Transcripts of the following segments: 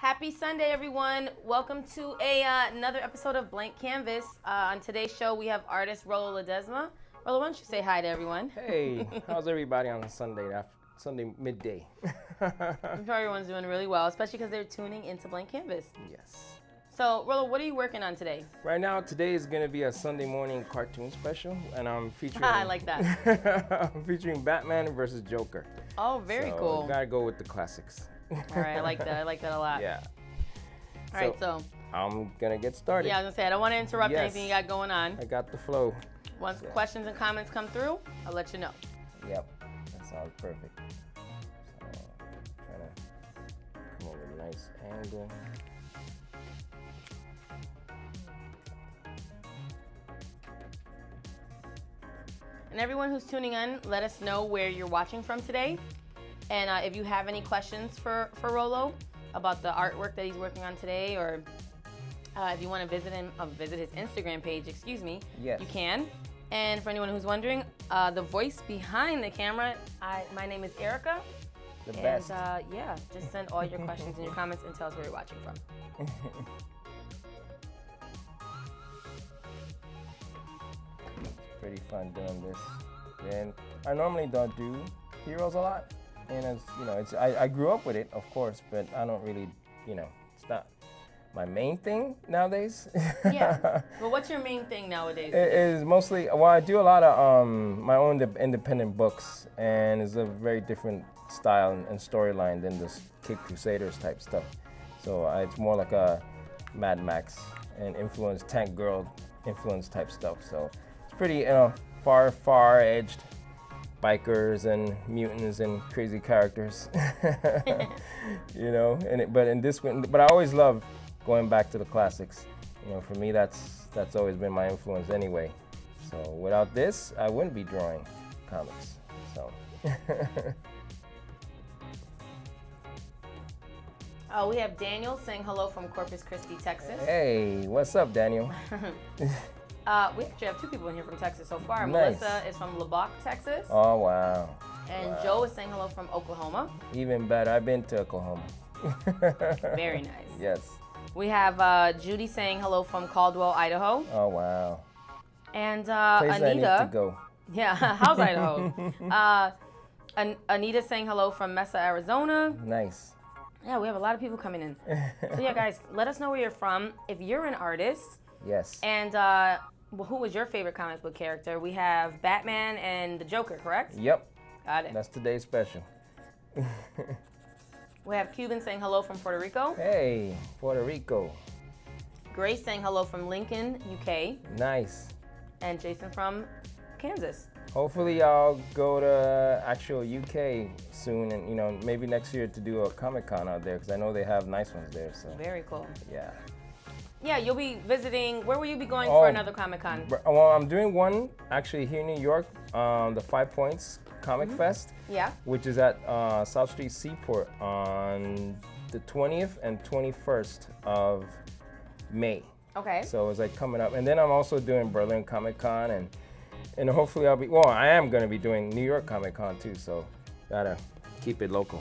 Happy Sunday, everyone. Welcome to another episode of Blank Canvas. On today's show, we have artist Rolo Ledesma. Rolo, why don't you say hi to everyone? Hey, how's everybody on Sunday midday? I'm sure everyone's doing really well, especially because they're tuning into Blank Canvas. Yes. So, Rolo, what are you working on today? Right now, today is going to be a Sunday morning cartoon special, and I'm featuring... I like that. I'm featuring Batman versus Joker. Oh, very cool. Gotta go with the classics. All right, I like that. I like that a lot. Yeah. All right, so I'm gonna get started. Yeah, I was gonna say, I don't want to interrupt anything you got going on. I got the flow. Once questions and comments come through, I'll let you know. Yep, that sounds perfect. So, trying to come over a nice angle. And everyone who's tuning in, let us know where you're watching from today. And if you have any questions for Rolo about the artwork that he's working on today, or if you want to visit him, visit his Instagram page, excuse me, yes, you can. And for anyone who's wondering, the voice behind the camera, my name is Erica. The best. And yeah, just send all your questions and your comments and tell us where you're watching from. Pretty fun doing this. And I normally don't do heroes a lot. And as you know, I grew up with it, of course, but I don't really, it's not my main thing nowadays. Yeah. Well, what's your main thing nowadays? It is mostly, well, I do a lot of my own independent books, and it's a very different style and storyline than this Kid Crusaders type stuff. So it's more like a Mad Max and Tank Girl influence type stuff. So it's pretty, far-edged bikers and mutants and crazy characters, but I always love going back to the classics. For me, that's always been my influence anyway. So without this, I wouldn't be drawing comics. So. We have Daniel saying hello from Corpus Christi, Texas. Hey, what's up, Daniel? We actually have two people in here from Texas so far. Nice. Melissa is from Lubbock, Texas. Oh, wow. And wow. Joe is saying hello from Oklahoma. Even better. I've been to Oklahoma. Very nice. Yes. We have Judy saying hello from Caldwell, Idaho. Oh, wow. And Place Anita. I need to go. Yeah, how's Idaho? Anita saying hello from Mesa, Arizona. Nice. Yeah, we have a lot of people coming in. So yeah, guys, let us know where you're from. If you're an artist. Yes. And who was your favorite comic book character? We have Batman and the Joker, correct? Yep. Got it. That's today's special. We have Cuban saying hello from Puerto Rico. Hey, Puerto Rico. Grace saying hello from Lincoln, UK. Nice. And Jason from Kansas. Hopefully I'll go to actual UK soon, and maybe next year to do a Comic-Con out there, because I know they have nice ones there. So very cool. Yeah. Yeah, you'll be visiting. Where will you be going for another Comic-Con? Well, I'm doing one actually here in New York, the 5 Points Comic Fest. Yeah. Which is at South Street Seaport on the 20th and 21st of May. Okay. So it's like coming up, and then I'm also doing Berlin Comic-Con, and hopefully I am going to be doing New York Comic-Con too. So gotta keep it local.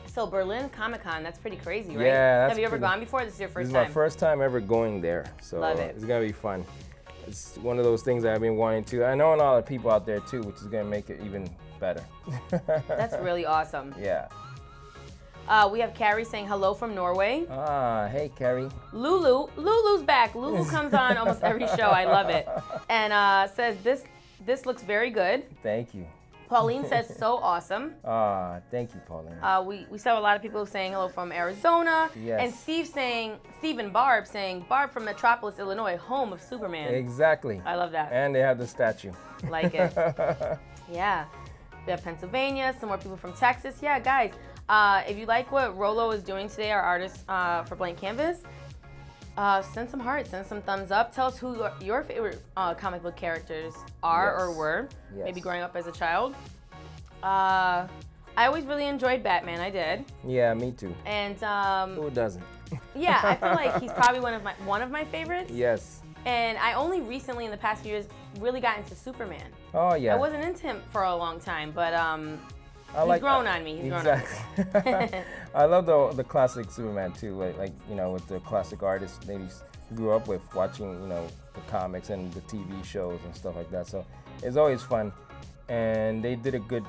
So Berlin Comic-Con, that's pretty crazy, right? Yeah. Have you ever gone before? This is your first time? This is my first time ever going there. So love it. It's gonna be fun. It's one of those things that I've been wanting to. I know a lot of people out there too, which is gonna make it even better. That's really awesome. Yeah. We have Carrie saying hello from Norway. Ah, hey Carrie. Lulu's back. Lulu comes on almost every show. I love it. And says this looks very good. Thank you. Pauline says so awesome. Ah, thank you, Pauline. We saw a lot of people saying hello from Arizona. Yes. And Steve and Barb saying Barb from Metropolis, Illinois, home of Superman. Exactly. I love that. And they have the statue. Like it. Yeah. We have Pennsylvania, some more people from Texas. Yeah, guys. If you like what Rolo is doing today, our artist for Blank Canvas, send some hearts, send some thumbs up. Tell us who your favorite comic book characters are or were, maybe growing up as a child. I always really enjoyed Batman, I did. Yeah, me too. And who doesn't? Yeah, I feel like he's probably one of my favorites. Yes. And I only recently, in the past few years, really got into Superman. Oh yeah. I wasn't into him for a long time, but He's grown on me. He's exactly. grown on me. I love the classic Superman too, like you know, with the classic artists they grew up with, watching, you know, the comics and the TV shows and stuff like that. So it's always fun, and they did a good.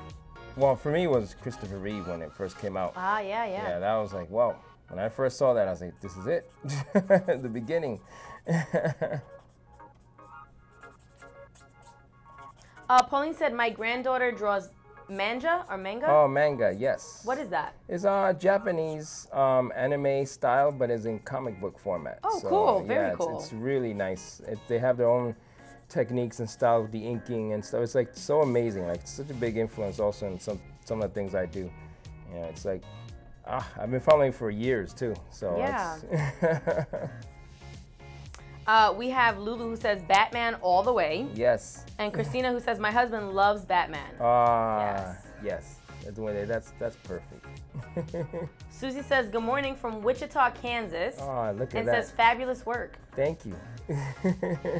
Well, for me, it was Christopher Reeve when it first came out. Ah, yeah. Yeah, that was like, wow. When I first saw that, I was like, this is it, the beginning. Pauline said, my granddaughter draws manga. Oh, manga, yes. What is that? It's Japanese anime style, but it's in comic book format. Oh, so, cool. Very yeah, cool. It's really nice. They have their own techniques and style with the inking and stuff. It's like so amazing. Like, it's such a big influence also in some of the things I do. Yeah, it's like, I've been following for years too. So yeah. We have Lulu who says Batman all the way. Yes. And Christina who says my husband loves Batman. Yes. That's perfect. Susie says good morning from Wichita, Kansas. Oh, look at and that. And says fabulous work. Thank you.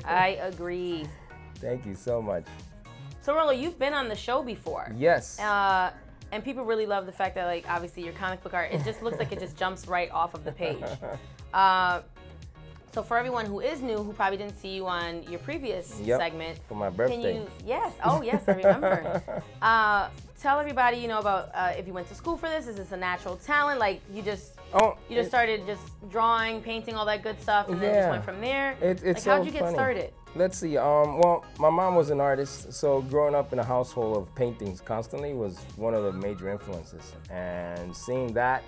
I agree. Thank you so much. So Rolo, you've been on the show before. Yes. And people really love the fact that, like, obviously your comic book art, it just looks like it just jumps right off of the page. So for everyone who is new, who probably didn't see you on your previous segment. For my birthday. Yes, I remember. Tell everybody, you know, about if you went to school for this. Is this a natural talent? Like, you just started just drawing, painting, all that good stuff, and then just went from there? It's how'd you get started? Let's see. Well, my mom was an artist, so growing up in a household of paintings constantly was one of the major influences. And seeing that,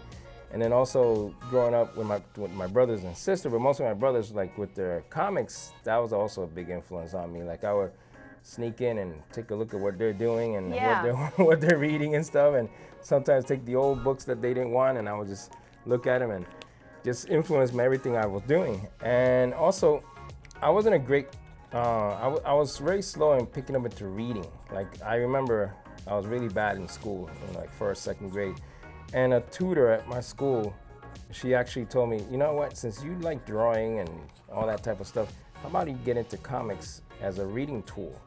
and then also growing up with my brothers and sister, but most of my brothers, like with their comics, that was also a big influence on me. Like I would sneak in and take a look at what they're doing and what they're reading and stuff, and sometimes take the old books that they didn't want, and I would just look at them and just influence everything I was doing. And also, I wasn't a great. I was very slow in picking up into reading. Like I remember, I was really bad in school, in like first, second grade. And a tutor at my school, she actually told me, you know what, since you like drawing and all that type of stuff, how about you get into comics as a reading tool?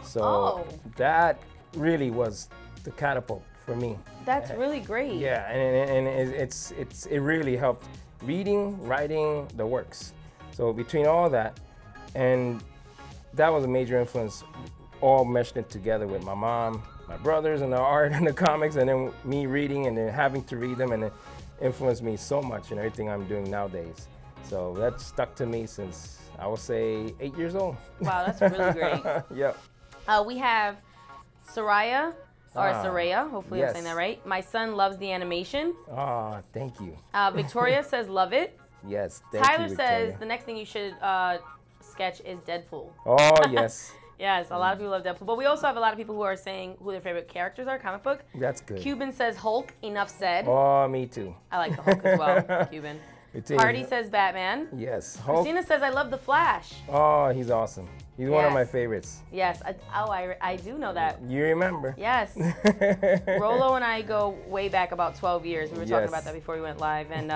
So that really was the catapult for me. That's really great. Yeah, and it really helped reading, writing, the works. So between all that, and that was a major influence, all meshed it together with my mom, my brothers, and the art and the comics, and then me reading and then having to read them, and it influenced me so much in everything I'm doing nowadays. So that stuck to me since I would say 8 years old. Wow, that's really great. Yep. We have Soraya, or Soraya, hopefully I'm saying that right. My son loves the animation. Thank you. Victoria says love it. Yes, thank you, Tyler Victoria. says the next thing you should sketch is Deadpool. Oh, yes. Yes, a lot of people love Deadpool. But we also have a lot of people who are saying who their favorite characters are, comic book. That's good. Cuban says Hulk, enough said. Oh, me too. I like the Hulk as well, Cuban. Hardy says Batman. Yes, Hulk. Christina says I love the Flash. Oh, he's awesome. He's one of my favorites. Yes, I do know that. You remember. Yes. Rolo and I go way back about 12 years. We were talking about that before we went live. And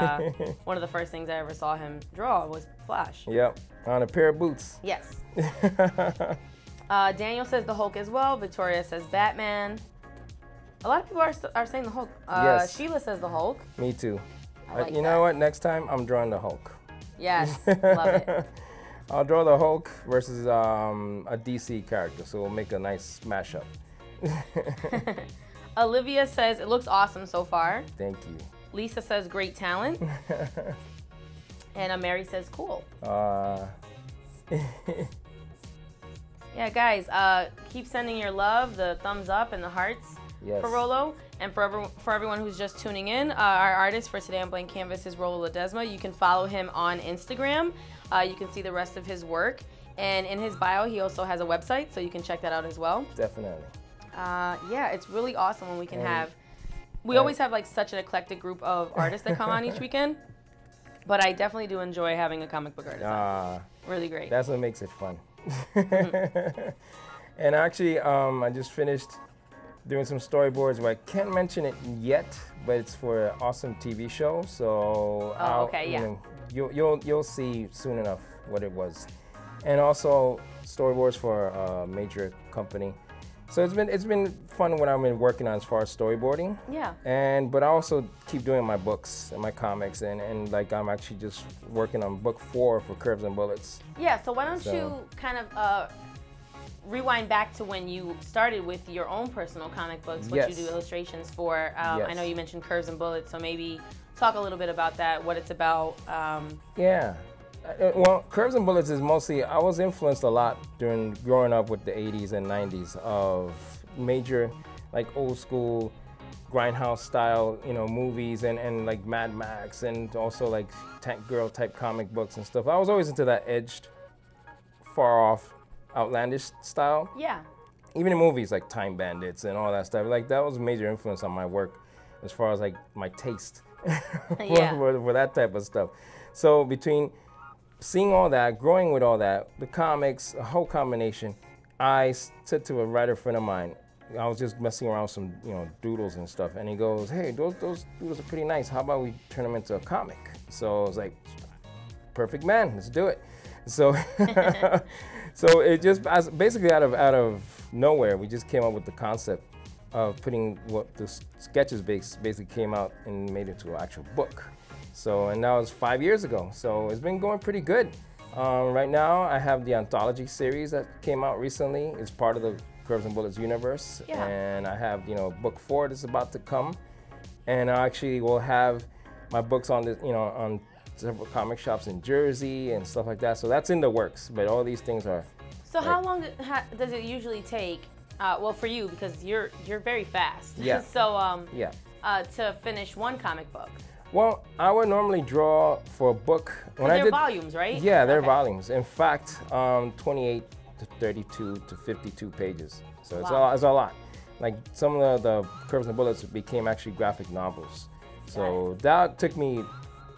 one of the first things I ever saw him draw was Flash. Yep, on a pair of boots. Yes. Daniel says the Hulk as well. Victoria says Batman. A lot of people are saying the Hulk. Yes. Sheila says the Hulk. Me too. Like you know what? Next time I'm drawing the Hulk. Yes, love it. I'll draw the Hulk versus a DC character, so we'll make a nice mashup. Olivia says it looks awesome so far. Thank you. Lisa says great talent. And Mary says cool. Yeah, guys, keep sending your love, the thumbs up and the hearts for Rolo. And for everyone who's just tuning in, our artist for today on Blank Canvas is Rolo Ledesma. You can follow him on Instagram. You can see the rest of his work. And in his bio, he also has a website, so you can check that out as well. Definitely. Yeah, it's really awesome when we can have... We always have like such an eclectic group of artists that come on each weekend. But I definitely do enjoy having a comic book artist on. Really great. That's what makes it fun. And actually, I just finished doing some storyboards where I can't mention it yet, but it's for an awesome TV show. So you'll see soon enough what it was. And also storyboards for a major company. So it's been fun when I've been working on as far as storyboarding. Yeah. But I also keep doing my books and my comics, and like I'm actually just working on book 4 for Curves and Bullets. Yeah. So why don't you kind of rewind back to when you started with your own personal comic books, what you do illustrations for. I know you mentioned Curves and Bullets, so maybe talk a little bit about that, what it's about. Yeah. Well, Curves and Bullets is mostly, I was influenced a lot during growing up with the 80s and 90s of major, like old school grindhouse style, movies and like Mad Max, and also like Tank Girl type comic books and stuff. I was always into that edged, far off, outlandish style. Yeah. Even in movies like Time Bandits and all that stuff, like that was a major influence on my work as far as like my taste for that type of stuff. So between seeing all that, growing with all that, the comics, a whole combination, I said to a writer friend of mine, I was just messing around with some doodles and stuff, and he goes, hey, those doodles are pretty nice. How about we turn them into a comic? So I was like, perfect man, let's do it. So so it just basically out of nowhere, we just came up with the concept of putting what the sketches basically came out and made it to an actual book. So, and that was 5 years ago. So it's been going pretty good. Right now, I have the anthology series that came out recently. It's part of the Curves and Bullets universe. Yeah. And I have, book 4 that's about to come. And I actually will have my books on on several comic shops in Jersey and stuff like that. So that's in the works. But all these things are. So how long does it usually take? Well, for you, because you're very fast. Yeah. So to finish one comic book. Well, I would normally draw for a book. They're volumes, right? Yeah, they're volumes. In fact, 28 to 32 to 52 pages. So it's a lot. Like some of the Curves and Bullets became actually graphic novels. So that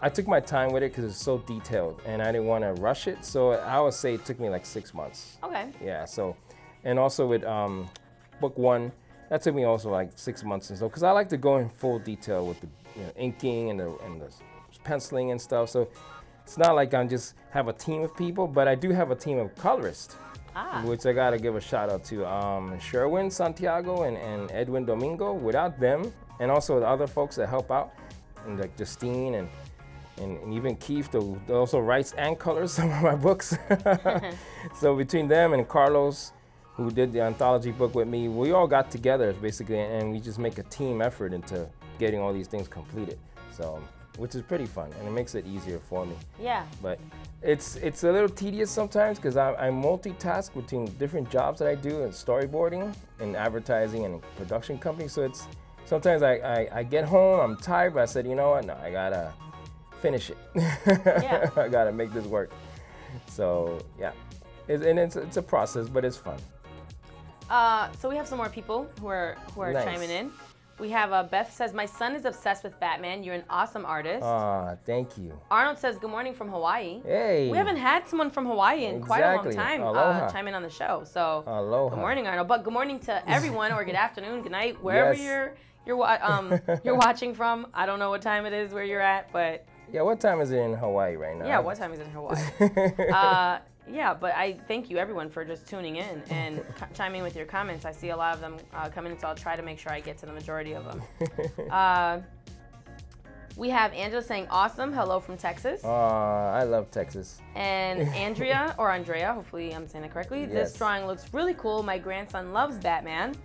I took my time with it because it's so detailed and I didn't want to rush it. So I would say it took me like 6 months. Okay. Yeah, so, and also with book 1, that took me also like 6 months and so, because I like to go in full detail with the inking and the penciling and stuff. So it's not like I just have a team of people, but I do have a team of colorists, which I gotta give a shout out to Sherwin Santiago and Edwin Domingo. Without them, and also the other folks that help out, and like Justine and even Keith, who also writes and colors some of my books. So between them and Carlos, who did the anthology book with me, we all got together basically, and we just make a team effort into getting all these things completed. So, which is pretty fun, and it makes it easier for me. Yeah. But it's a little tedious sometimes because I multitask between different jobs that I do in storyboarding and advertising and production company. So it's sometimes I get home, I'm tired, but I said, you know what? No, I gotta finish it. Yeah. I gotta make this work. So yeah, it's a process, but it's fun. So we have some more people who are Nice. chiming in. We have Beth says, my son is obsessed with Batman. You're an awesome artist. Thank you. Arnold says, good morning from Hawaii. Hey. We haven't had someone from Hawaii in quite a long time Aloha. chime in on the show. So Aloha. Good morning, Arnold. But good morning to everyone, or good afternoon, good night, wherever you're watching from. I don't know what time it is where you're at, but yeah, what time is it in Hawaii right now? Yeah, what time is it in Hawaii? Yeah, but I thank you everyone for just tuning in and chiming with your comments. I see a lot of them coming in, so I'll try to make sure I get to the majority of them. We have Angela saying, awesome, hello from Texas. I love Texas. And Andrea, hopefully I'm saying it correctly, this drawing looks really cool. My grandson loves Batman.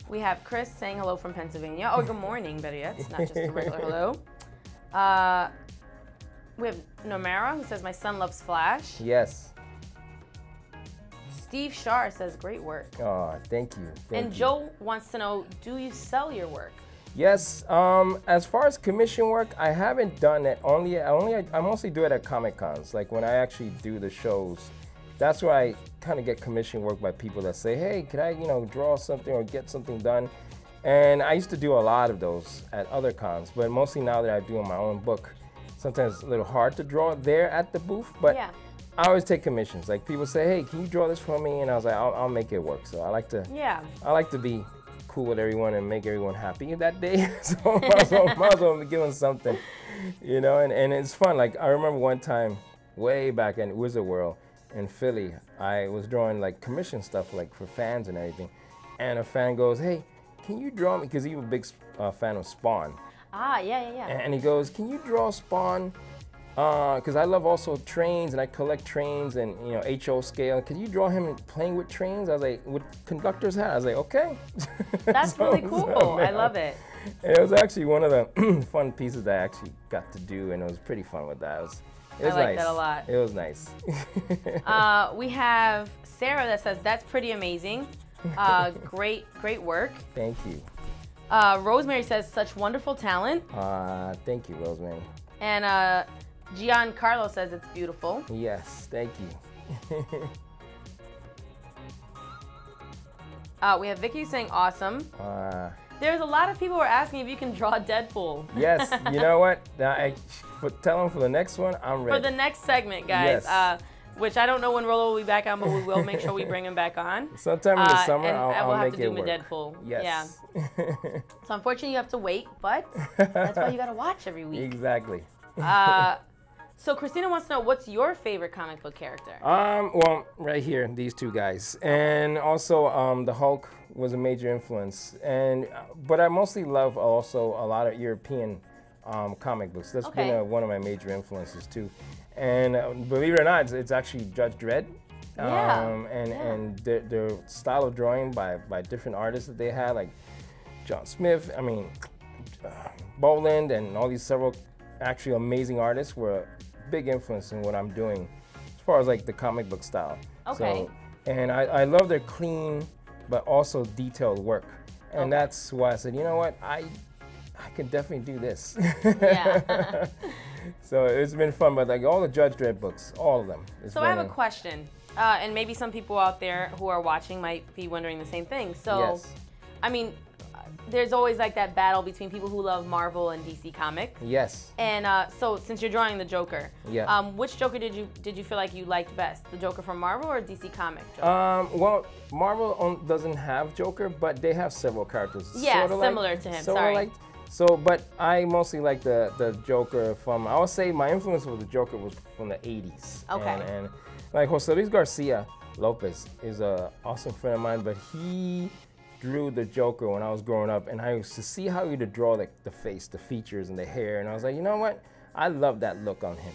We have Chris saying hello from Pennsylvania. Oh, good morning, better yet. It's not just a regular hello. We have Nomara, who says, my son loves Flash. Yes. Steve Shar says, great work. Thank you. And Joe wants to know, do you sell your work? Yes. As far as commission work, I haven't done it. I mostly do it at Comic Cons. Like when I actually do the shows, that's where I kind of get commission work by people that say, hey, could I, draw something or get something done? And I used to do a lot of those at other cons, but mostly now that I'm doing my own book, sometimes it's a little hard to draw there at the booth, but I always take commissions. Like people say, hey, can you draw this for me? And I was like, I'll make it work. So I like to be cool with everyone and make everyone happy that day. So might as well give them something, and it's fun. Like I remember one time way back in Wizard World in Philly, I was drawing like commission stuff like for fans and everything. and a fan goes, hey, can you draw me? Because he was a big fan of Spawn. Ah, yeah. And he goes, can you draw Spawn? Because I love also trains, and I collect trains and, you know, HO scale. Can you draw him playing with trains? I was like, with conductor's hat? I was like, okay. That's really cool. I love it. And it was actually one of the fun pieces that I actually got to do, and it was pretty fun with that. It was I like nice. that a lot. It was nice. We have Sarah that says, that's pretty amazing. Great work. Thank you. Rosemary says, such wonderful talent. Thank you, Rosemary. And Giancarlo says it's beautiful. Yes, thank you. We have Vicky saying awesome. There's a lot of people who are asking if you can draw Deadpool. Yes, you know what? Tell them for the next one, I'm ready. For the next segment, guys. Yes. Which I don't know when Rolo will be back on, but we will make sure we bring him back on. Sometime in the summer, and I'll we'll have make to do it work. Deadpool. Yes. Yeah. So unfortunately, you have to wait, but that's why you gotta watch every week. Exactly. So Christina wants to know, what's your favorite comic book character? Well, right here, these two guys, and also the Hulk was a major influence. But I mostly love also a lot of European comic books. That's been one of my major influences too. And believe it or not, it's actually Judge Dredd. And their style of drawing by different artists that they had, like John Smith, Boland, and all these several actually amazing artists were a big influence in what I'm doing as far as like the comic book style. Okay. So, and I love their clean but also detailed work. And that's why I said, you know what, I could definitely do this. Yeah. So it's been fun, but like all the Judge Dredd books, all of them. So I have a question, and maybe some people out there who are watching might be wondering the same thing. So, yes. I mean, there's always like that battle between people who love Marvel and DC Comics. Yes. And so since you're drawing the Joker, which Joker did you feel like you liked best? The Joker from Marvel or DC Comics? Well, Marvel doesn't have Joker, but they have several characters. Yeah, similar to him. Sorry. So, but I mostly like the Joker from, I would say my influence with the Joker was from the 80s. Okay. And like Jose Luis Garcia Lopez is a awesome friend of mine, but he drew the Joker when I was growing up, and I used to see how he would draw like the face, the features, and the hair, and I was like, you know what? I love that look on him.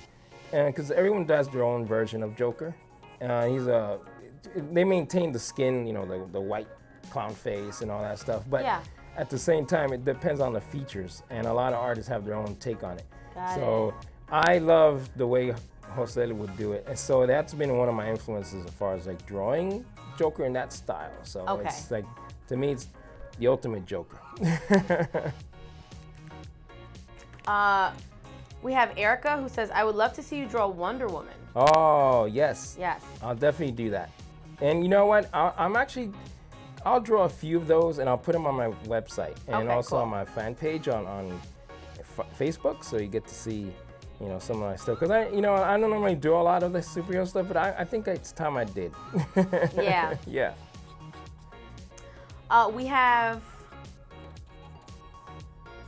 And because everyone does their own version of Joker. They maintain the skin, you know, the white clown face and all that stuff, but at the same time, it depends on the features, and a lot of artists have their own take on it. So I love the way Jose would do it, and so that's been one of my influences as far as like drawing Joker in that style. So it's like, to me, it's the ultimate Joker. We have Erica who says, I would love to see you draw Wonder Woman. Oh, yes. Yes. I'll definitely do that. And you know what? I'll draw a few of those, and I'll put them on my website, and also on my fan page on Facebook, so you get to see, you know, some of my stuff. Because I don't normally do a lot of the superhero stuff, but I think it's time I did. Yeah. Yeah. We have,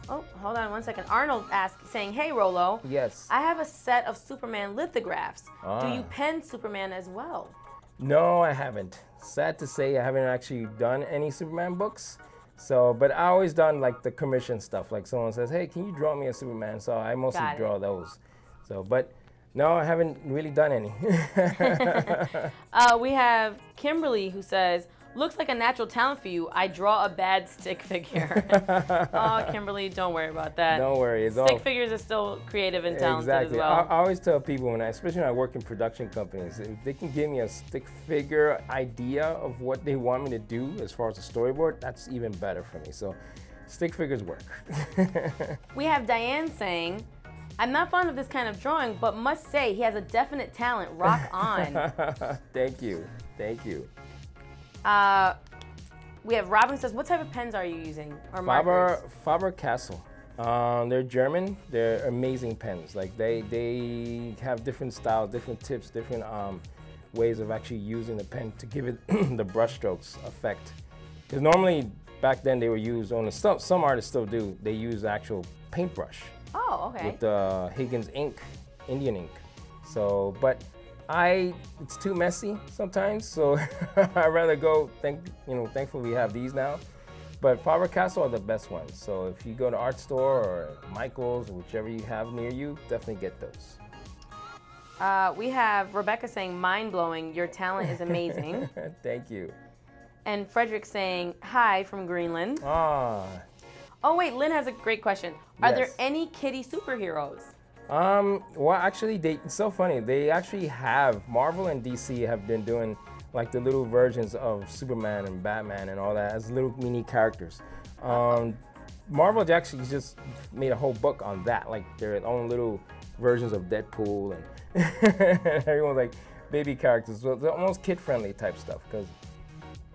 oh, hold on one second. Arnold saying, hey, Rolo. Yes. I have a set of Superman lithographs. Do you pen Superman as well? No, I haven't. Sad to say, I haven't actually done any Superman books. So, but I always done like the commission stuff. Like someone says, hey, can you draw me a Superman? So I mostly draw those. So, but no, I haven't really done any. We have Kimberly who says, looks like a natural talent for you. I draw a bad stick figure. Oh, Kimberly, don't worry about that. Don't worry. Stick figures are still creative and talented as well. I always tell people, especially when I work in production companies, if they can give me a stick figure idea of what they want me to do as far as the storyboard, that's even better for me. So stick figures work. We have Diane saying, I'm not fond of this kind of drawing, but must say he has a definite talent. Rock on. Thank you. Thank you. We have Robin says, what type of pens are you using? Or markers? Faber-Castell. They're German. They're amazing pens. Like they have different styles, different tips, different ways of actually using the pen to give it the brushstrokes effect. Because normally back then they were used on some artists still do. They use actual paintbrush. Oh, okay. With the Higgins ink, Indian ink. So, but It's too messy sometimes, so I'd rather go. Thankfully we have these now. But Faber-Castell are the best ones. So if you go to Art Store or Michael's, or whichever you have near you, definitely get those. We have Rebecca saying, mind-blowing, your talent is amazing. Thank you. And Frederick saying, hi from Greenland. Ah. Oh wait, Lynn has a great question. Are there Yes. any kitty superheroes? Well, actually, it's so funny. They actually have, Marvel and DC have been doing like the little versions of Superman and Batman and all that as little mini characters. Marvel actually just made a whole book on that, like their own little versions of Deadpool and everyone's like baby characters. So they're almost kid-friendly type stuff because,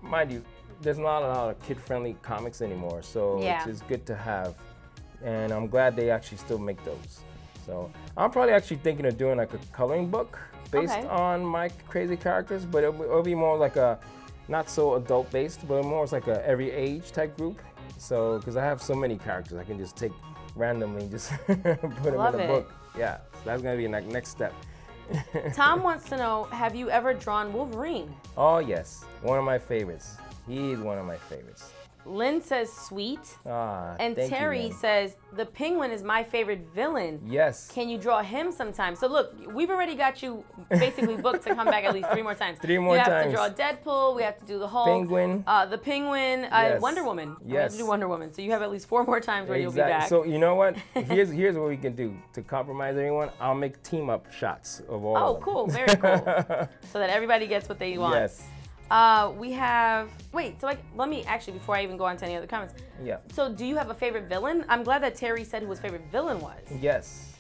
mind you, there's not a lot of kid-friendly comics anymore, so it's good to have. And I'm glad they actually still make those. So I'm probably actually thinking of doing like a coloring book based on my crazy characters, but it'll be more like a, not so adult based, but more like a every age type group. So, because I have so many characters, I can just take randomly and just put them in a book. Yeah, so that's gonna be the next step. Tom wants to know, have you ever drawn Wolverine? Oh yes, one of my favorites. He's one of my favorites. Lynn says sweet. And thank Terry you, says, the Penguin is my favorite villain. Yes. Can you draw him sometime? So look, we've already got you basically booked to come back at least 3 more times. 3 more times. We have to draw Deadpool, we have to do the Hulk. Penguin. The Penguin, Wonder Woman. Yes. We have to do Wonder Woman. So you have at least 4 more times where you'll be back. So you know what? Here's what we can do to compromise everyone. I'll make team up shots of all of them. Cool, very cool. So that everybody gets what they want. Yes. We have, let me actually, before I even go on to any other comments. Yeah. So do you have a favorite villain? I'm glad that Terry said who his favorite villain was. Yes.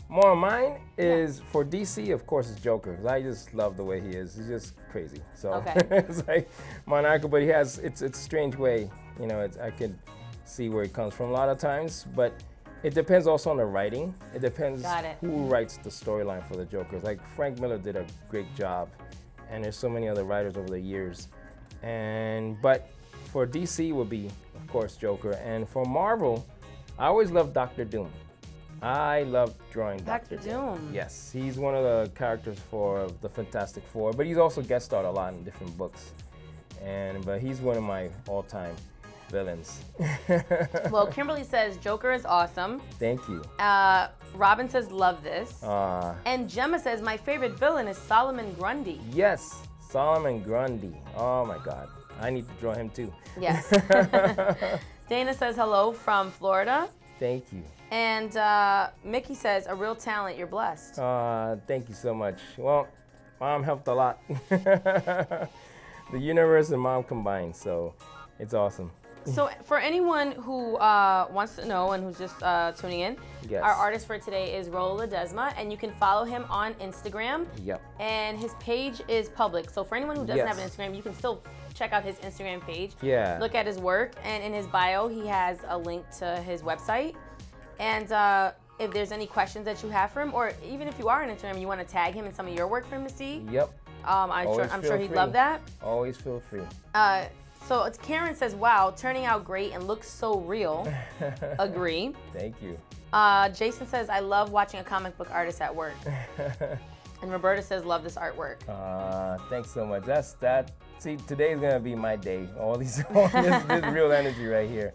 More of mine is, for DC, of course, it's Joker. 'Cause I just love the way he is. He's just crazy. So it's like maniacal, but it's a strange way. You know, I can see where it comes from a lot of times, but it depends also on the writing. It depends who writes the storyline for the Joker. Like Frank Miller did a great job. And there's so many other writers over the years. But for DC would be, of course, Joker. And for Marvel, I always loved Dr. Doom. I love drawing Dr. Doom. Yes, he's one of the characters for the Fantastic Four, but he's also guest starred a lot in different books. But he's one of my all-time villains. Well, Kimberly says Joker is awesome. Thank you. Robin says love this. And Gemma says my favorite villain is Solomon Grundy. Yes, Solomon Grundy. Oh my God, I need to draw him too. Yes. Dana says hello from Florida. Thank you. And Mickey says a real talent, you're blessed. Thank you so much. Well, Mom helped a lot. The universe and Mom combined, so it's awesome. So for anyone who wants to know and who's just tuning in, our artist for today is Rolo Ledesma, and you can follow him on Instagram. Yep. And his page is public. So for anyone who doesn't have an Instagram, you can still check out his Instagram page. Yeah. Look at his work, and in his bio, he has a link to his website. And if there's any questions that you have for him, or even if you are on Instagram and you want to tag him in some of your work for him to see, I'm sure he'd love that. Always feel free. So Karen says, wow, turning out great and looks so real. Agree. Thank you. Jason says, I love watching a comic book artist at work. And Roberta says, love this artwork. Thanks so much. See, today's gonna be my day. This real energy right here.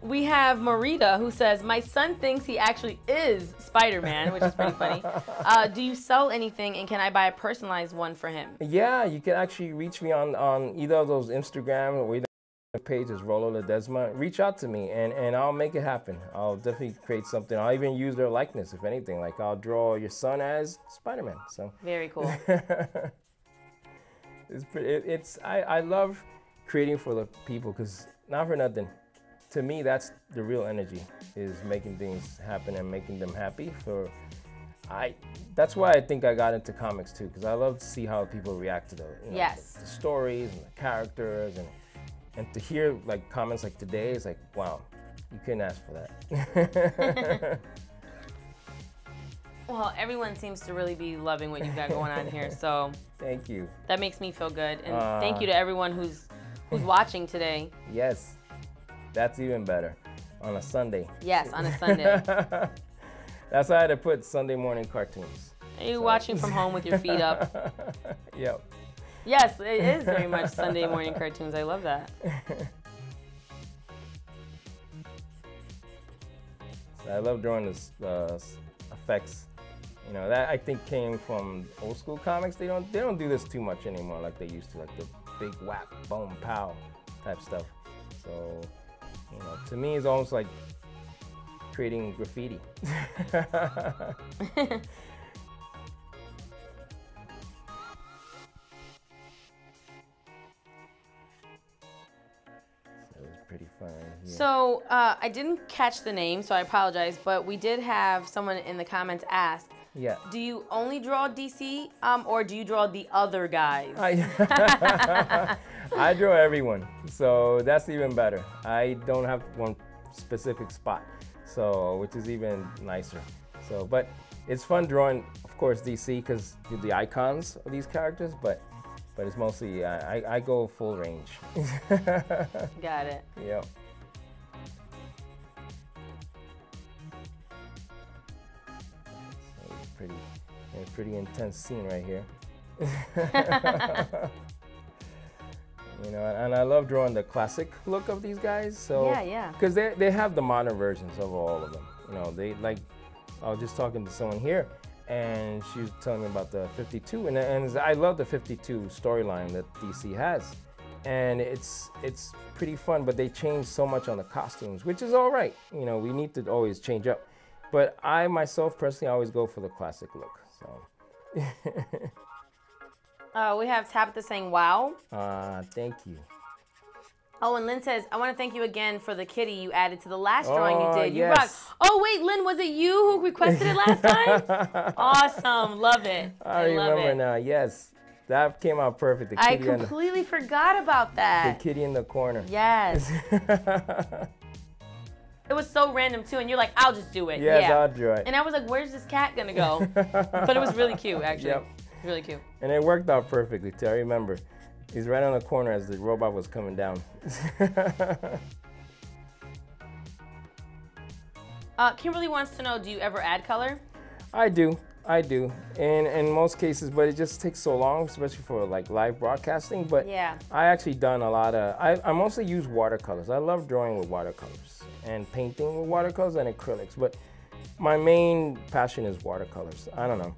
We have Marita who says, my son thinks he actually is Spider-Man, which is pretty funny. Do you sell anything, and can I buy a personalized one for him? Yeah, you can actually reach me on either of those Instagram or either page is Rolo Ledesma. Reach out to me and I'll make it happen. I'll definitely create something. I'll even use their likeness, if anything. Like I'll draw your son as Spider-Man. So very cool. I love creating for the people, because not for nothing. To me, that's the real energy, is making things happen and making them happy. That's why I think I got into comics too, because I love to see how people react to the stories and the characters, and to hear like comments like today is like, wow, you couldn't ask for that. Well, everyone seems to really be loving what you've got going on here, so thank you. That makes me feel good, and thank you to everyone who's watching today. Yes. That's even better. On a Sunday. Yes, on a Sunday. That's why I had to put Sunday morning cartoons. Are you watching from home with your feet up? Yep. Yes, it is very much Sunday morning cartoons. I love that. I love drawing this effects. You know, that I think came from old school comics. They don't do this too much anymore like they used to, like the big whap, boom, pow type stuff. So, you know, to me it's almost like creating graffiti. Pretty fun. Yeah. So I didn't catch the name, so I apologize, but we did have someone in the comments ask, yeah, do you only draw DC or do you draw the other guys? I draw everyone, so that's even better. I don't have one specific spot, so which is even nicer. So, but it's fun drawing, of course, DC because the icons of these characters, but it's mostly, I go full range. Got it. Yep. So it's pretty intense scene right here. You know, and I love drawing the classic look of these guys. So yeah. Because they have the modern versions of all of them. You know, they like, I was just talking to someone here, and she was telling me about the 52, and I love the 52 storyline that DC has, and it's pretty fun. But they changed so much on the costumes, which is all right. You know, we need to always change up. But I myself personally always go for the classic look. So. We have Tabitha saying, "Wow." Thank you. Oh, and Lynn says, I want to thank you again for the kitty you added to the last drawing you did. You yes. rock. Oh, wait, Lynn, was it you who requested it last time? Awesome. Love it. I remember now. Yes. That came out perfect. The I kitty completely forgot about that. The kitty in the corner. Yes. It was so random, too, and you're like, I'll just do it. Yes, yeah. I'll draw it. And I was like, where's this cat going to go? But it was really cute, actually. Yep. Really cute. And it worked out perfectly, too. I remember. He's right on the corner as the robot was coming down. Kimberly wants to know, do you ever add color? I do. In most cases, but it just takes so long, especially for like live broadcasting. But yeah. I actually done a lot of, I mostly use watercolors. I love drawing with watercolors and painting with watercolors and acrylics. But my main passion is watercolors. I don't know.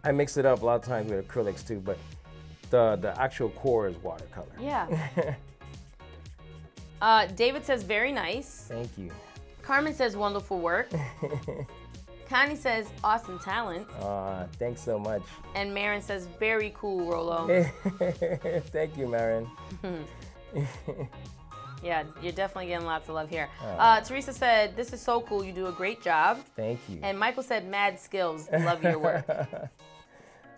I mix it up a lot of times with acrylics too, but the actual core is watercolor. Yeah. David says, very nice. Thank you. Carmen says, wonderful work. Connie says, awesome talent. Thanks so much. And Marin says, very cool, Rolo. Thank you, Marin. Yeah, you're definitely getting lots of love here. Teresa said, this is so cool. You do a great job. Thank you. And Michael said, mad skills. Love your work.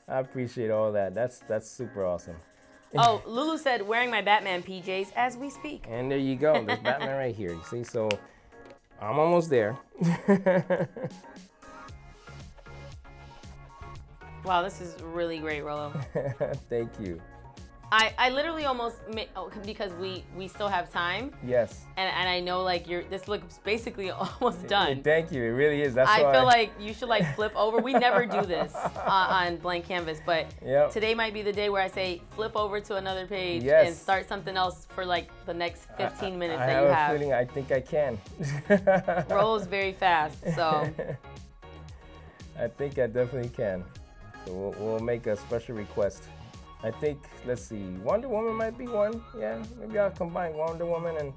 I appreciate all that. That's super awesome. Oh, Lulu said, wearing my Batman PJs as we speak. And there you go. There's Batman right here. You see, so I'm almost there. Wow, this is really great, Rolo. Thank you. I literally almost because we still have time. Yes. And I know like this looks basically almost done. Thank you. It really is. I feel like you should like flip over. We never do this on Blank Canvas, but today might be the day where I say flip over to another page and start something else for like the next 15 minutes that you have. I have a feeling I think I can. Rolls very fast, so. I think I definitely can. So we'll make a special request. I think, let's see, Wonder Woman might be one. Yeah, maybe I'll combine Wonder Woman and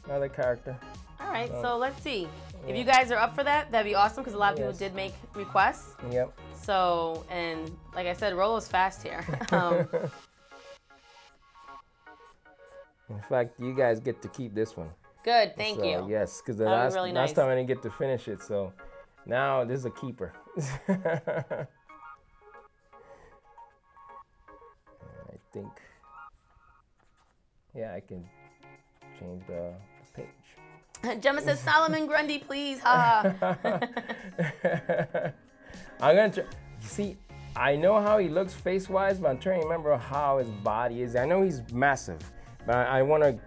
another character. All right, so let's see. If you guys are up for that, that'd be awesome because a lot of people did make requests. Yep. So, and like I said, Rolo's fast here. In fact, you guys get to keep this one. Good, thank you. Yes, because the last time I didn't get to finish it, so now this is a keeper. I think, yeah, I can change the page. Gemma says, Solomon Grundy, please, haha. I'm gonna try. See, I know how he looks face-wise, but I'm trying to remember how his body is. I know he's massive, but I wanna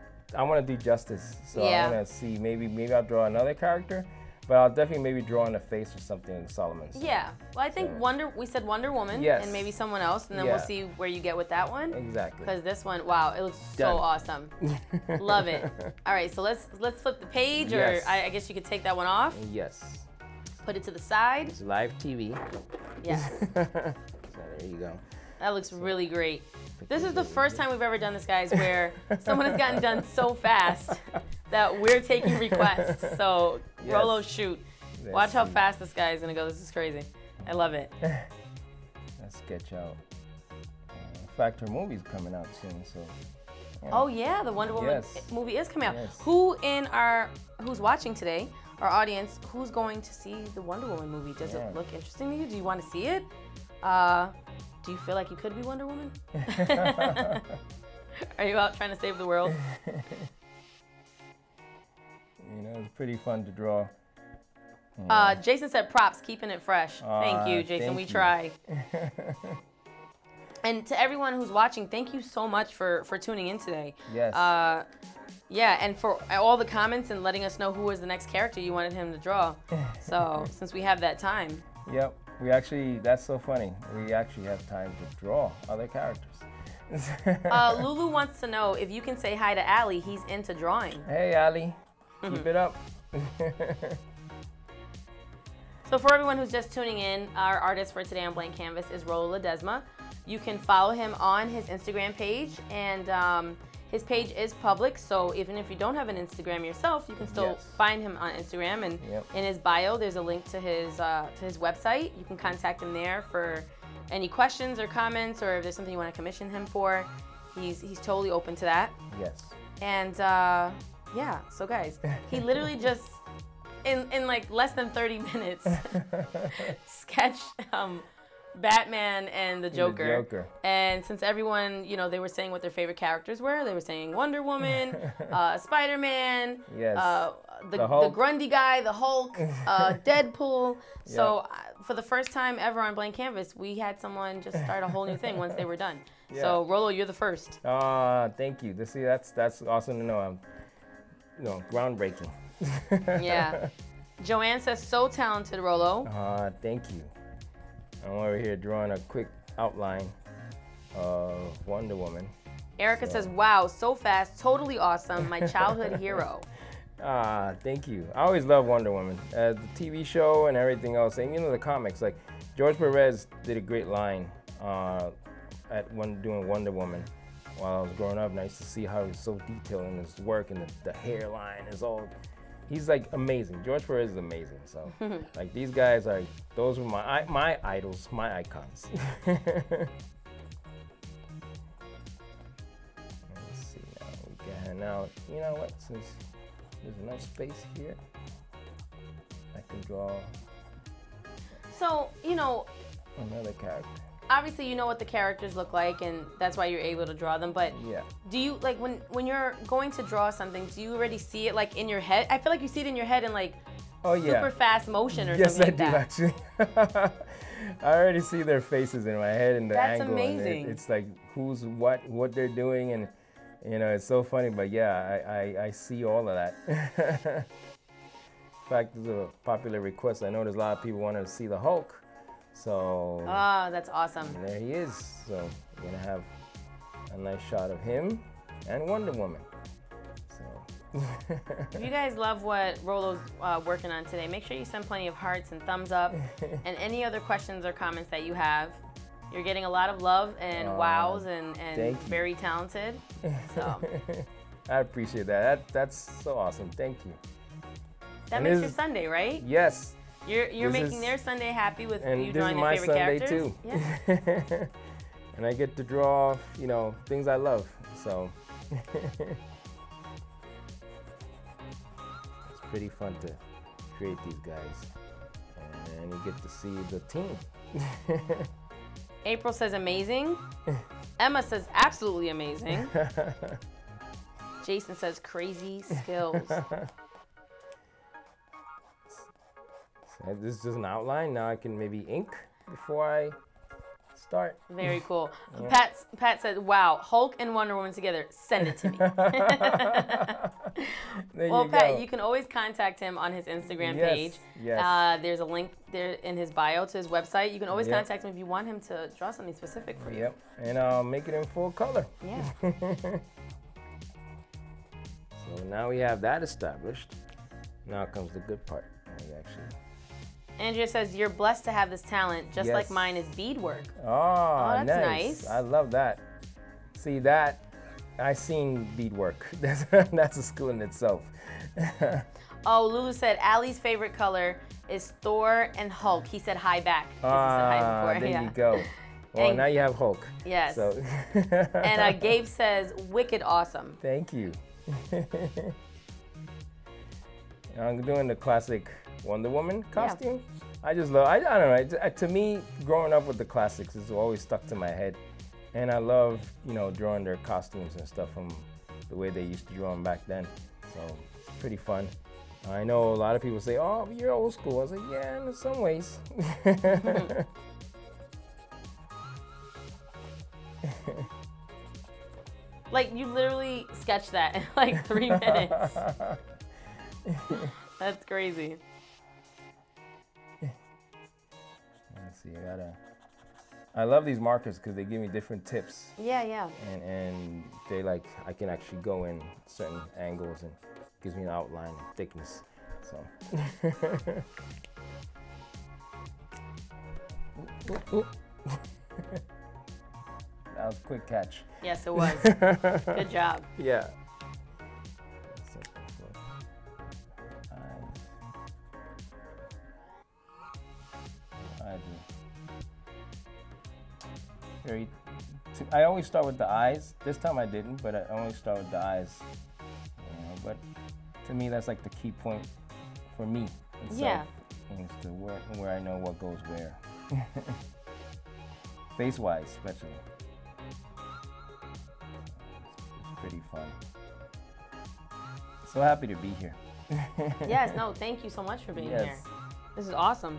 do justice. So I wanna see, maybe I'll draw another character. But I'll definitely maybe draw in a face or something in Solomon's. Yeah. Well, I think we said Wonder Woman. Yes. And maybe someone else, and then we'll see where you get with that one. Exactly. Because this one, wow, it looks so awesome. Love it. All right, so let's flip the page, or I guess you could take that one off. Yes. Put it to the side. It's live TV. Yes. So there you go. That looks really great. This is the first time we've ever done this, guys, where someone has gotten done so fast that we're taking requests. So, Rolo, shoot. Watch how fast this guy is going to go. This is crazy. I love it. Let's sketch out. In fact, her movie's coming out soon, so. Yeah. Oh, yeah, the Wonder Woman movie is coming out. Yes. Who's watching today, our audience, who's going to see the Wonder Woman movie? Does it look interesting to you? Do you want to see it? Do you feel like you could be Wonder Woman? Are you out trying to save the world? You know, it's pretty fun to draw. Jason said props, keeping it fresh. Thank you, Jason. We try. And to everyone who's watching, thank you so much for tuning in today. Yes. Yeah, and for all the comments and letting us know who was the next character you wanted him to draw. So, since we have that time. Yep. We actually, that's so funny. We actually have time to draw other characters. Lulu wants to know if you can say hi to Allie. He's into drawing. Hey, Allie. Keep it up. So for everyone who's just tuning in, our artist for today on Blank Canvas is Rolo Ledesma. You can follow him on his Instagram page, and his page is public, so even if you don't have an Instagram yourself, you can still find him on Instagram. And in his bio, there's a link to his website. You can contact him there for any questions or comments, or if there's something you want to commission him for. He's totally open to that. Yes. And yeah, so guys, he literally just in like less than 30 minutes sketched Batman and the Joker. And since everyone, you know, they were saying what their favorite characters were. They were saying Wonder Woman, Spider-Man, the Grundy guy, the Hulk, Deadpool. So for the first time ever on Blank Canvas, we had someone just start a whole new thing once they were done. So Rolo, you're the first. Thank you. That's awesome to know. Groundbreaking. Yeah. Joanne says, so talented, Rolo. Thank you. I'm over here drawing a quick outline of Wonder Woman. Erica says, wow, so fast, totally awesome, my childhood hero. Thank you. I always loved Wonder Woman. The TV show and everything else, and the comics, like George Perez did a great line doing Wonder Woman while I was growing up, and I used to see how he was so detailed in his work, and the hairline is all. He's like amazing. George Perez is amazing. So like these guys those were my idols, my icons. Let's see now. We can now. You know what? Since there's enough space here, I can draw. So another character. Obviously, you know what the characters look like, and that's why you're able to draw them. But do you, like, when you're going to draw something, do you already see it, like, in your head? I feel like you see it in your head in, like, super fast motion or something like that. Yes, I do, actually. I already see their faces in my head and the angle. That's amazing. It's like who's what they're doing, and, it's so funny. But, yeah, I see all of that. In fact, there's a popular request. I know there's a lot of people wanting to see the Hulk. So that's awesome. There he is. So we're gonna have a nice shot of him and Wonder Woman. So if you guys love what Rolo's working on today, make sure you send plenty of hearts and thumbs up and any other questions or comments that you have. You're getting a lot of love and wows and very talented. So I appreciate that. That's so awesome. Thank you. That makes your Sunday, right? Yes. You're making their Sunday happy with you drawing their favorite Sunday characters. Too. Yeah. And I get to draw, things I love. So it's pretty fun to create these guys, and you get to see the team. April says amazing. Emma says absolutely amazing. Jason says crazy skills. This is just an outline. Now I can maybe ink before I start. Very cool. Pat said, wow, Hulk and Wonder Woman together. Send it to me. Well, Pat, you can always contact him on his Instagram page. Yes. There's a link there in his bio to his website. You can always contact him if you want him to draw something specific for you. Yep, and I'll make it in full color. Yeah. So now we have that established. Now comes the good part. Andrea says, you're blessed to have this talent, just like mine is beadwork. Oh, that's nice. I love that. See that? I seen beadwork. That's a skill in itself. Oh, Lulu said Allie's favorite color is Thor and Hulk. He said hi back. He said hi before. There you go. Well, now you have Hulk. Yes. So. And Gabe says, wicked awesome. Thank you. I'm doing the classic Wonder Woman costume. I just love, I don't know, to me, growing up with the classics is always stuck to my head. And I love, drawing their costumes and stuff from the way they used to draw them back then. So it's pretty fun. I know a lot of people say, oh, you're old school. I was like, yeah, in some ways. Like, you literally sketched that in like 3 minutes. That's crazy. Let's see, I love these markers because they give me different tips. Yeah. And they I can actually go in certain angles and gives me an outline and thickness. So. That was a quick catch. Yes, it was. Good job. Yeah. I always start with the eyes. This time I didn't, but I always start with the eyes. But to me, that's like the key point for me. Yeah. As to where I know what goes where. Face-wise, especially. It's pretty fun. So happy to be here. Yes, no, thank you so much for being here. This is awesome.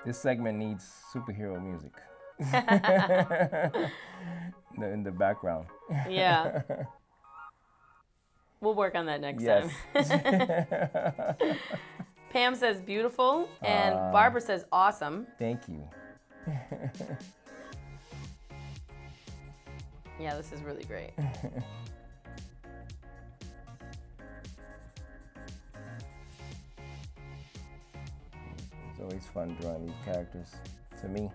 This segment needs superhero music in the background. Yeah. We'll work on that next time. Pam says beautiful, and Barbara says awesome. Thank you. Yeah, this is really great. It's always fun drawing these characters. To me,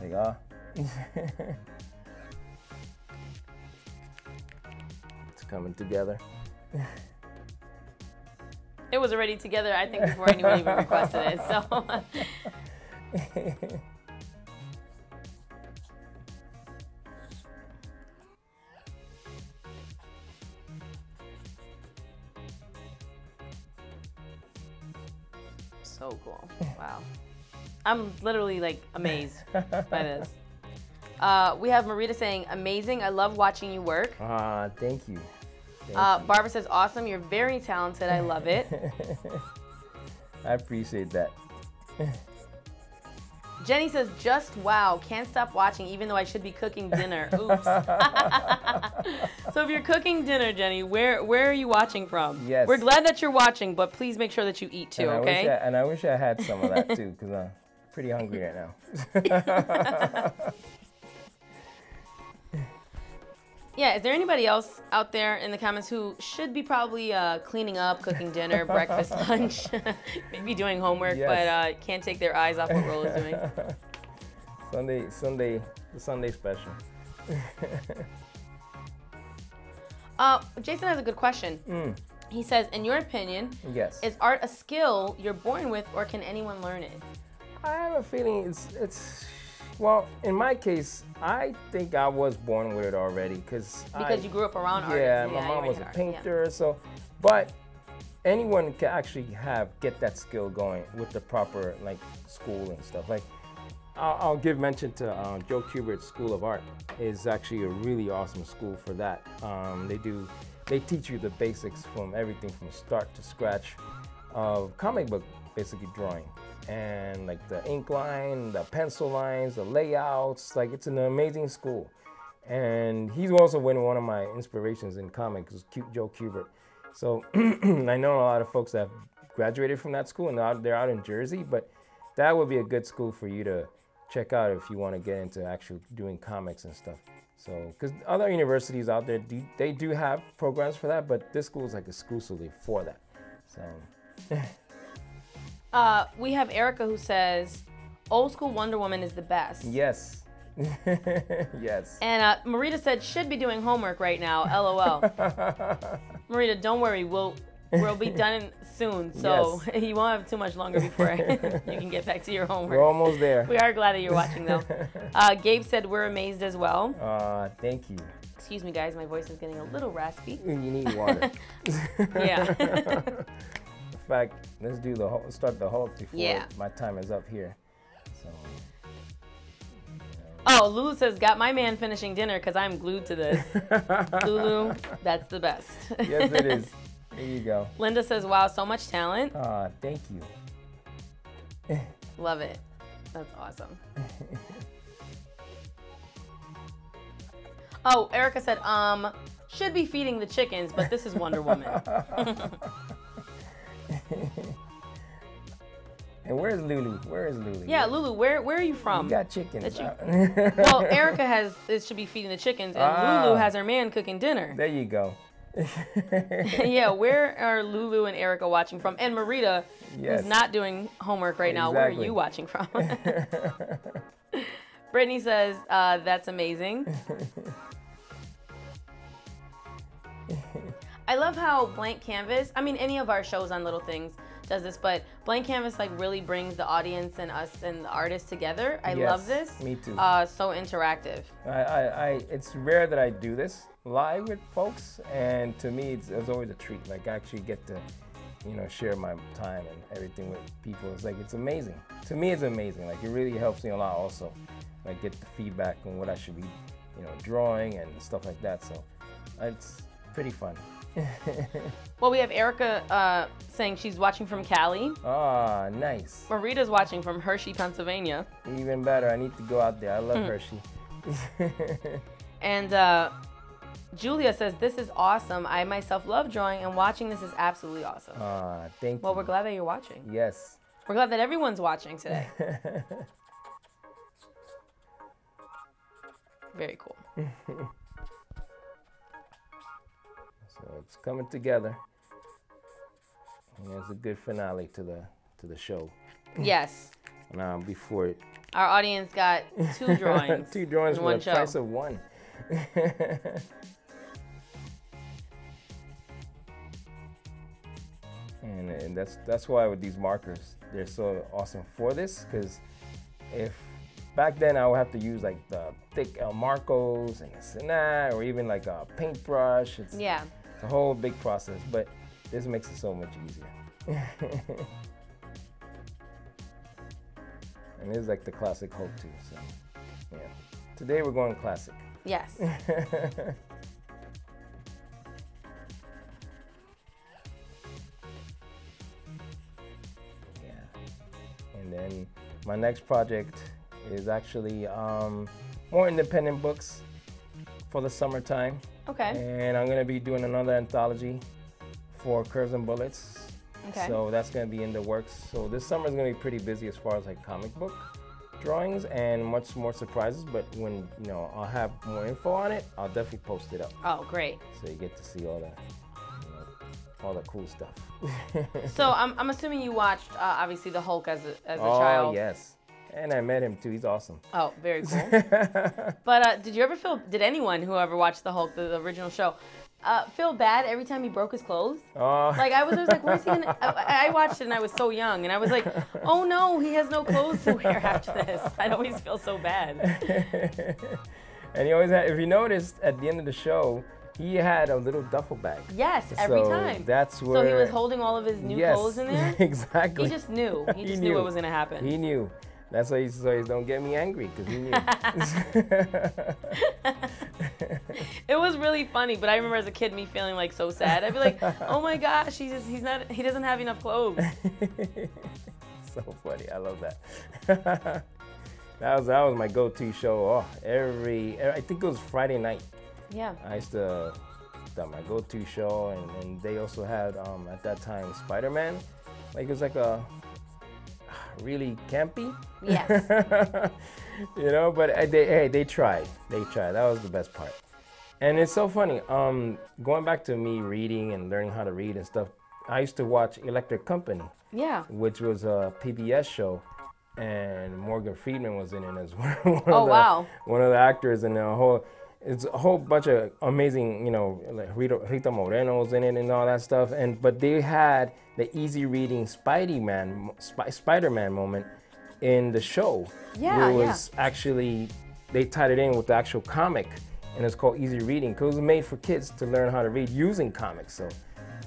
it's like, it's coming together. It was already together, I think, before anyone even requested it, so. So cool. Wow. I'm literally like amazed by this. We have Marita saying, amazing. I love watching you work. Thank you. Barbara says, awesome. You're very talented. I love it. I appreciate that. Jenny says, just wow. Can't stop watching even though I should be cooking dinner. Oops. So if you're cooking dinner, Jenny, where are you watching from? Yes. We're glad that you're watching, but please make sure that you eat too, okay? And I wish I had some of that too, because I'm pretty hungry right now. Yeah, is there anybody else out there in the comments who should be probably cleaning up, cooking dinner, breakfast, lunch, maybe doing homework, but can't take their eyes off what Rolo's doing? The Sunday special. Jason has a good question. He says, in your opinion, yes, is art a skill you're born with, or can anyone learn it? I have a feeling it's well, in my case, I think I was born with it already because you grew up around art. Yeah, my mom was a painter, so. But anyone can actually get that skill going with the proper school and stuff. Like, I'll give mention to Joe Kubert's School of Art. Is actually a really awesome school for that. They teach you the basics from everything from start to scratch of comic book basically drawing. And like the ink line, the pencil lines, the layouts, like it's an amazing school. And he's also been one of my inspirations in comics, Joe Kubert. So I know a lot of folks that have graduated from that school and they're out in Jersey, but that would be a good school for you to check out if you want to get into actually doing comics and stuff. So, because other universities out there, they do have programs for that, but this school is like exclusively for that. So. We have Erica who says, old school Wonder Woman is the best. Yes. Yes. And Marita said, should be doing homework right now, LOL. Marita, don't worry, we'll be done soon, so yes. You won't have too much longer before you can get back to your homework. We're almost there. We are glad that you're watching, though. Gabe said, we're amazed as well. Thank you. Excuse me, guys, my voice is getting a little raspy. You need water. Yeah. In fact, let's start the Hulk before my time is up here. So. Oh, Lulu says, got my man finishing dinner because I'm glued to this. Lulu, that's the best. Yes, it is. There you go. Linda says, wow, so much talent. Thank you. Love it. That's awesome. Oh, Erica said, should be feeding the chickens, but this is Wonder Woman. And where's Lulu? Where is Lulu? Yeah, Lulu, where are you from? You got chickens. Well, Erica should be feeding the chickens, and Lulu has her man cooking dinner. There you go. Yeah, where are Lulu and Erica watching from? And Marita, who's not doing homework right now, where are you watching from? Brittany says, that's amazing. I love how Blank Canvas, I mean, any of our shows on LittleThings does this, but Blank Canvas like really brings the audience and us and the artists together. I love this. Me too. So interactive. It's rare that I do this live with folks, and to me, it's always a treat. Like I actually get to, share my time and everything with people. It's amazing. To me, it's amazing. Like it really helps me a lot also. Like get the feedback on what I should be, drawing and stuff like that. So it's pretty fun. Well, we have Erica saying she's watching from Cali. Ah, nice. Marita's watching from Hershey, Pennsylvania. Even better. I need to go out there. I love Hershey. And Julia says, this is awesome. I myself love drawing, and watching this is absolutely awesome. Thank you. Well, we're glad that you're watching. Yes. We're glad that everyone's watching today. Very cool. So it's coming together. And it's a good finale to the show. Yes. Before it. Our audience got 2 drawings. 2 drawings for the price of 1. And that's why with these markers, they're so awesome for this, because if back then I would have to use like the thick El Marcos and this and that, or even like a paintbrush. It's a whole big process, but this makes it so much easier. And it's like the classic Hulk too, so yeah. Today we're going classic. Yes. And then my next project is actually more independent books for the summertime. Okay. And I'm going to be doing another anthology for Curves and Bullets. Okay. So that's going to be in the works. So this summer is going to be pretty busy as far as like comic book drawings and much more surprises. But when I'll have more info on it, I'll definitely post it up. Oh, great. So you get to see all the cool stuff. So I'm assuming you watched obviously the Hulk as a child. Oh yes, and I met him too. He's awesome. Oh, very cool. But did anyone who ever watched the Hulk, the original show, feel bad every time he broke his clothes? Like I was like, where's he gonna? I watched it and I was so young, and I was like, oh no, he has no clothes to wear after this. I'd always feel so bad. And he always had, if you noticed, at the end of the show, he had a little duffel bag. Yes, every time. That's where. So he was holding all of his new clothes in there? Exactly. He just knew. He just knew what was going to happen. He knew. That's why he says, don't get me angry, because he knew. It was really funny, but I remember as a kid me feeling like so sad. I'd be like, oh my gosh, he doesn't have enough clothes. So funny. I love that. That was my go-to show. I think it was Friday night. Yeah. I used to that my go-to show, and they also had at that time Spider-Man. Like it was like a really campy. Yes. You know, but they tried. They tried. That was the best part. And it's so funny. Going back to me reading and learning how to read and stuff, I used to watch Electric Company. Yeah. Which was a PBS show, and Morgan Freeman was in it as one. Wow. One of the actors, and it's a whole bunch of amazing, you know, like Rita Moreno was in it and all that stuff. But they had the easy reading Spider-Man moment in the show. Yeah, it was actually, they tied it in with the actual comic, and it's called Easy Reading because it was made for kids to learn how to read using comics. So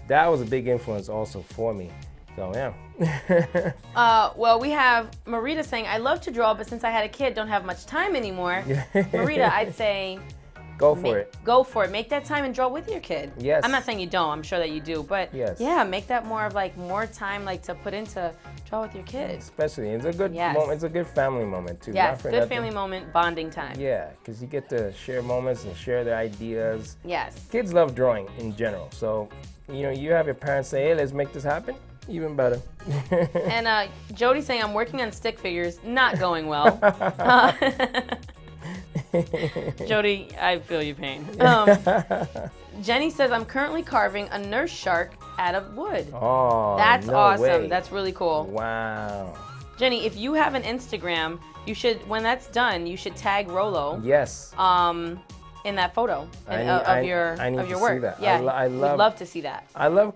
that was a big influence also for me. So yeah. Well, we have Marita saying, I love to draw, but since I had a kid, don't have much time anymore. Marita, I'd say go for it. Go for it. Make that time and draw with your kid. Yes. I'm not saying you don't. I'm sure that you do, but yes. Yeah, make that more of like more time like to put into draw with your kids. Especially, it's a good moment. It's a good family moment too. Yes, good family moment, bonding time. Yeah, because you get to share moments and share their ideas. Yes. Kids love drawing in general, so you know you have your parents say, "Hey, let's make this happen." Even better. And Jody saying, I'm working on stick figures, not going well. Jody, I feel your pain. Jenny says, I'm currently carving a nurse shark out of wood. Oh, that's no awesome. way. That's really cool. Wow. Jenny, if you have an Instagram, you should, when that's done, you should tag Rolo. Yes. In that photo I need of your to work. See that. Yeah, I love, we'd love to see that. I love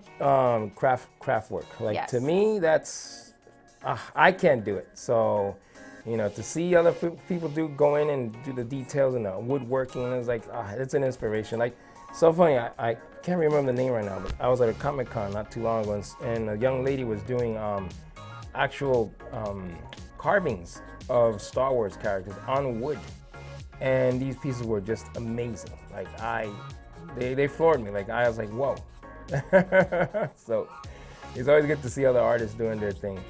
craft work. Like yes. To me, that's I can't do it. So, you know, to see other people go in and do the details and the woodworking, it's like it's an inspiration. Like so funny. I can't remember the name right now, but I was at a Comic-Con not too long ago, and a young lady was doing actual carvings of Star Wars characters on wood. And these pieces were just amazing. Like they floored me. Like I was like, whoa. So it's always good to see other artists doing their thing.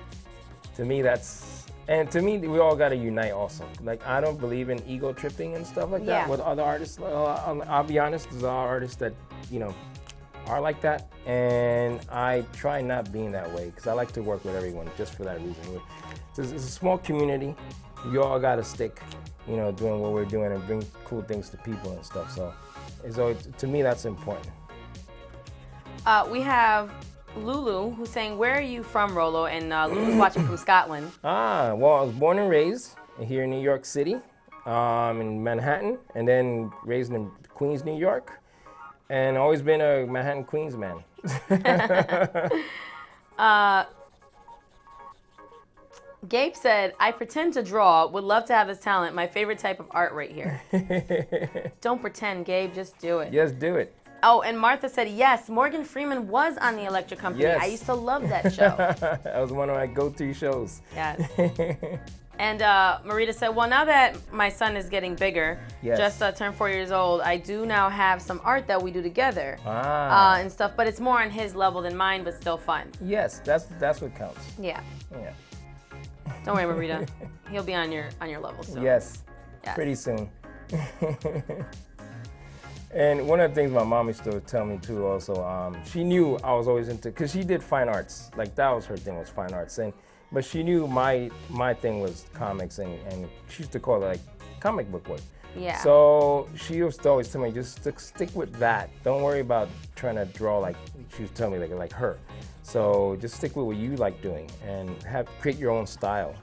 To me, to me, we all got to unite also. Like I don't believe in ego tripping and stuff like that with other artists. I'll be honest, there's a lot of artists that, you know, are like that. And I try not being that way because I like to work with everyone just for that reason. It's a small community. You all got to stick, you know, doing what we're doing and bring cool things to people and stuff. So it's always, to me, that's important. We have Lulu who's saying, where are you from, Rolo? And Lulu's watching from Scotland. Well, I was born and raised here in New York City, in Manhattan, and then raised in Queens, New York, and always been a Manhattan, Queens man. Gabe said, I pretend to draw, would love to have this talent, my favorite type of art right here. Don't pretend, Gabe, just do it. Just do it. Oh, and Martha said, yes, Morgan Freeman was on the Electric Company. Yes. I used to love that show. That was one of my go-to shows. Yes. And Marita said, well, now that my son is getting bigger, just turned 4 years old, I do now have some art that we do together and stuff, but it's more on his level than mine, but still fun. Yes, that's what counts. Yeah. Yeah. Don't worry, Marita. He'll be on your level soon. Yes. Pretty soon. And one of the things my mom used to tell me too also, she knew I was always into, because she did fine arts. Like that was her thing, was fine arts. But she knew my thing was comics, and she used to call it like comic book work. Yeah. So she used to always tell me, just stick with that. Don't worry about trying to draw like, she was telling me like her. So just stick with what you like doing and create your own style.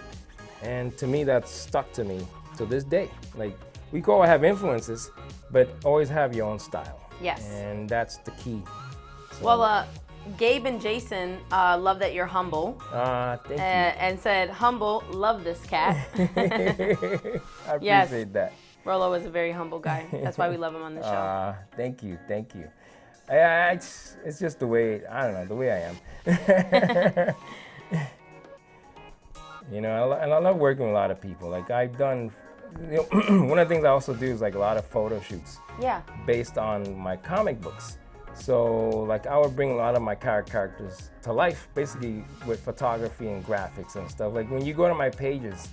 And to me, that's stuck to me to this day. Like we can all have influences, but always have your own style. Yes. And that's the key. So, well, Gabe and Jason love that you're humble. Thank you. And said, humble, love this cat. I appreciate that. Rolo is a very humble guy. That's why we love him on the show. Thank you. It's just the way, I don't know, the way I am. You know, and I love working with a lot of people. Like I've done, you know, one of the things I also do is like a lot of photo shoots. Yeah. Based on my comic books. So like I would bring a lot of my characters to life, basically with photography and graphics and stuff. Like when you go to my pages,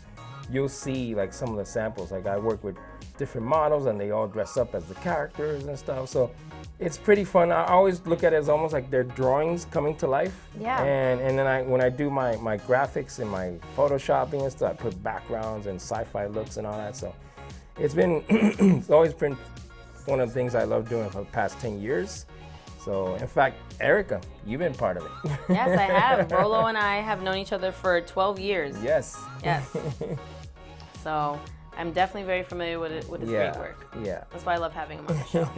you'll see like some of the samples. Like I work with different models and they all dress up as the characters and stuff. So it's pretty fun. I always look at it as almost like they're drawings coming to life. Yeah. And then when I do my graphics and my photoshopping and stuff, I put backgrounds and sci-fi looks and all that. So it's been, it's always been one of the things I love doing for the past 10 years. So in fact, Erica, you've been part of it. Yes, I have. Rolo and I have known each other for 12 years. Yes. Yes. So I'm definitely very familiar with his great work. Yeah. That's why I love having him on the show.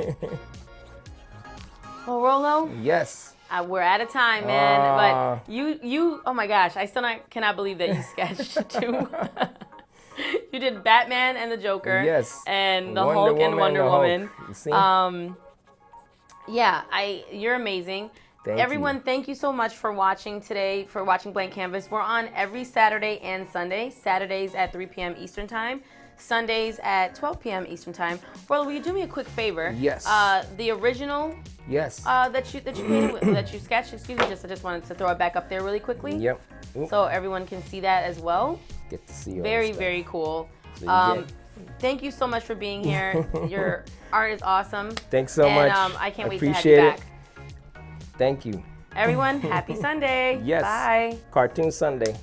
Well, Rolo. Yes. We're out of time, man. But you, oh my gosh, I still cannot believe that you sketched too. You did Batman and the Joker. Yes. And the Hulk and Wonder Woman. You see? Yeah, you're amazing. Everyone, thank you so much for watching today, for watching Blank Canvas. We're on every Saturday and Sunday. Saturdays at 3 p.m. Eastern Time. Sundays at 12 p.m. Eastern Time. Well, will you do me a quick favor? Yes. The original. Yes. That you painted with, that you sketched. Excuse me, I just wanted to throw it back up there really quickly. Yep. Oop. So everyone can see that as well. Get to see all Very, this stuff. very cool. So thank you so much for being here. Your art is awesome. Thanks so much. I can't wait to have you back. Thank you. Everyone, happy Sunday. Yes. Bye. Cartoon Sunday.